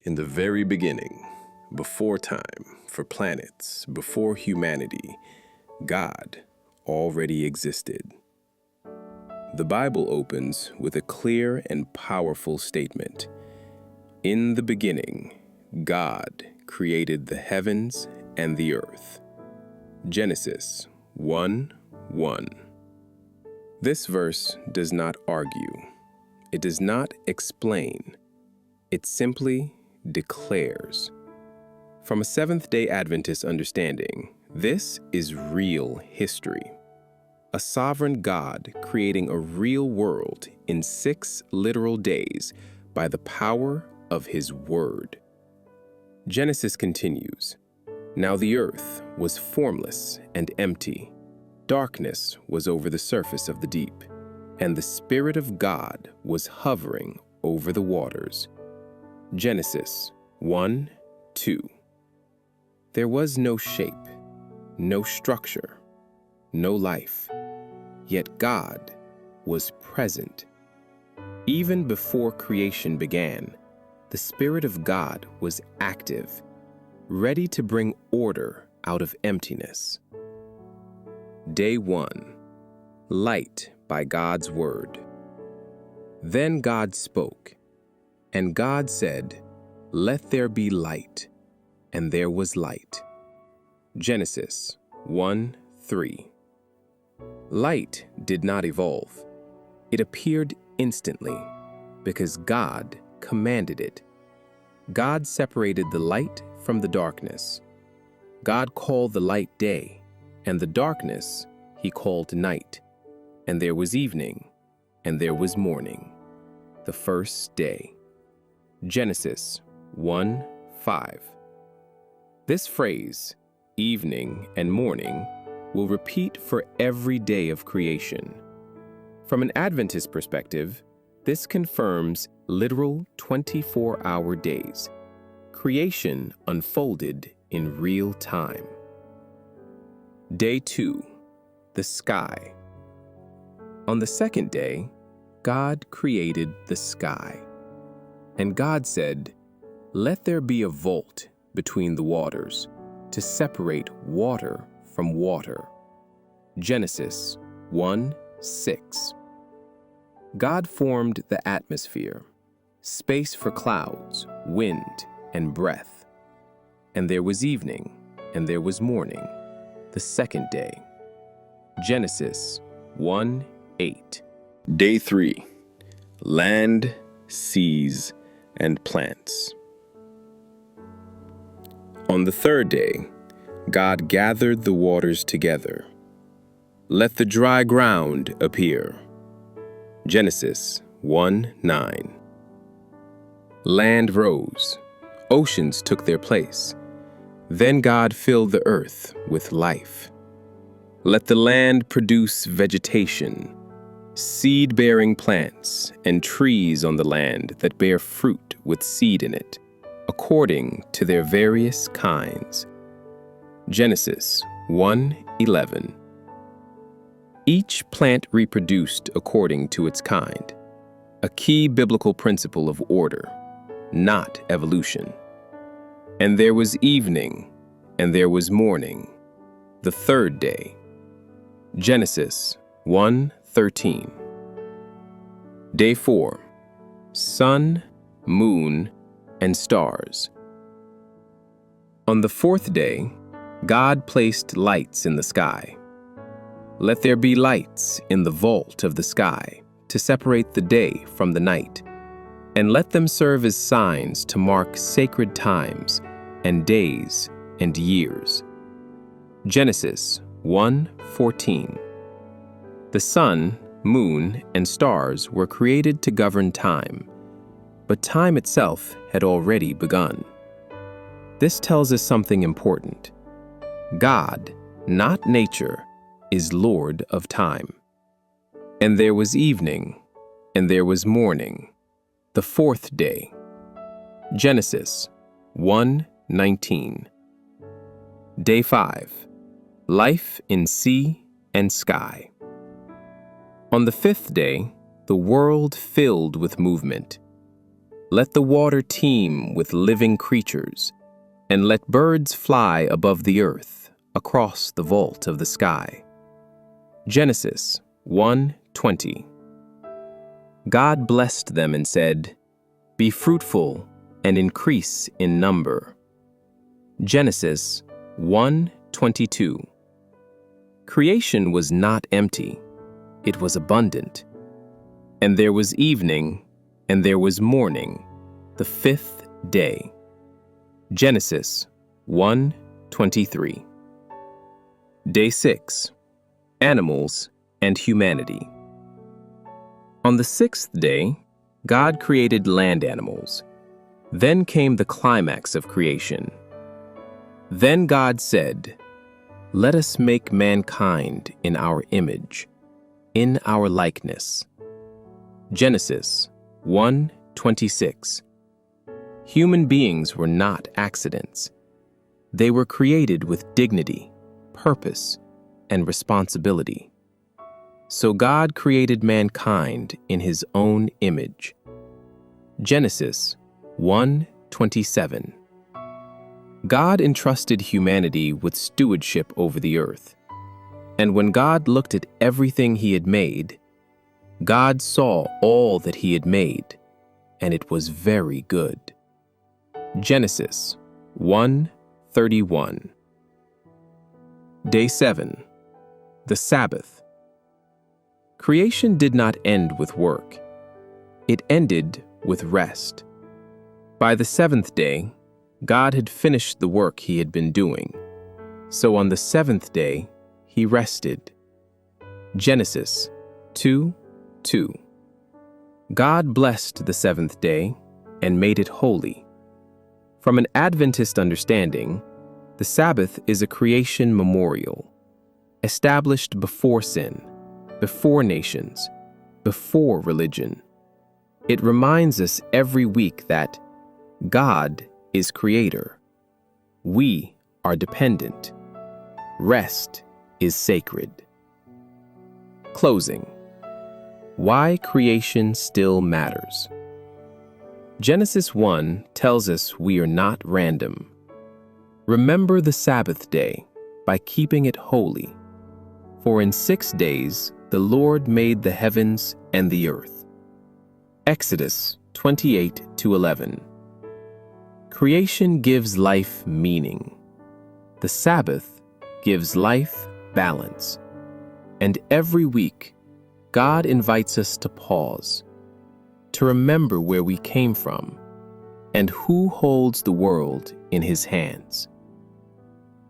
In the very beginning, before time, for planets, before humanity, God already existed. The Bible opens with a clear and powerful statement. In the beginning, God created the heavens and the earth. Genesis 1:1. This verse does not argue. It does not explain. It simply declares. From a Seventh-day Adventist understanding, this is real history. A sovereign God creating a real world in 6 literal days by the power of His Word. Genesis continues, "Now the earth was formless and empty. Darkness was over the surface of the deep, and the Spirit of God was hovering over the waters." Genesis 1:2. There was no shape, no structure, no life, yet God was present. Even before creation began, the Spirit of God was active, ready to bring order out of emptiness. Day 1. Light by God's Word. Then God spoke, and God said, "Let there be light," and there was light. Genesis 1:3. Light did not evolve. It appeared instantly because God commanded it. God separated the light from the darkness. God called the light day, and the darkness He called night. And there was evening, and there was morning, the first day. Genesis 1:5. This phrase, evening and morning, will repeat for every day of creation. From an Adventist perspective, this confirms literal 24-hour days. Creation unfolded in real time. Day 2. The sky. On the second day, God created the sky. And God said, "Let there be a vault between the waters, to separate water from water." Genesis 1:6. God formed the atmosphere, space for clouds, wind, and breath. And there was evening, and there was morning, the second day. Genesis 1:8. Day 3. Land, seas, and plants. On the third day, God gathered the waters together. Let the dry ground appear. Genesis 1:9. Land rose. Oceans took their place. Then God filled the earth with life. Let the land produce vegetation, seed-bearing plants, and trees on the land that bear fruit with seed in it, according to their various kinds. Genesis 1:11. Each plant reproduced according to its kind, a key biblical principle of order, not evolution. And there was evening, and there was morning, the third day. Genesis 1:13. Day 4. Sun, moon, and stars. On the fourth day, God placed lights in the sky. Let there be lights in the vault of the sky to separate the day from the night, and let them serve as signs to mark sacred times and days and years. Genesis 1:14. The sun, moon, and stars were created to govern time, but time itself had already begun. This tells us something important. God, not nature, is Lord of time. And there was evening, and there was morning, the fourth day. Genesis 1:19. Day 5. Life in sea and sky. On the fifth day, the world filled with movement. Let the water teem with living creatures, and let birds fly above the earth, across the vault of the sky. Genesis 1:20. God blessed them and said, "Be fruitful and increase in number." Genesis 1:22. Creation was not empty, it was abundant. And there was evening, and there was morning, the fifth day. Genesis 1:23. Day 6. Animals and humanity. On the sixth day, God created land animals. Then came the climax of creation. Then God said, "Let us make mankind in our image, in our likeness." Genesis 1:26. Human beings were not accidents. They were created with dignity, purpose, and responsibility. So God created mankind in his own image. Genesis 1:27. God entrusted humanity with stewardship over the earth. And when God looked at everything he had made, God saw all that he had made, and it was very good. Genesis 1:31. Day 7. The Sabbath. Creation did not end with work. It ended with rest. By the seventh day, God had finished the work he had been doing. So on the seventh day, he rested. Genesis 2:2. God blessed the seventh day and made it holy. From an Adventist understanding, the Sabbath is a creation memorial, established before sin, before nations, before religion. It reminds us every week that God is creator. We are dependent. Rest is sacred. Closing. Why creation still matters. Genesis 1 tells us we are not random. Remember the Sabbath day by keeping it holy. For in 6 days the Lord made the heavens and the earth. Exodus 28:11. Creation gives life meaning. The Sabbath gives life balance. And every week, God invites us to pause, to remember where we came from and who holds the world in his hands.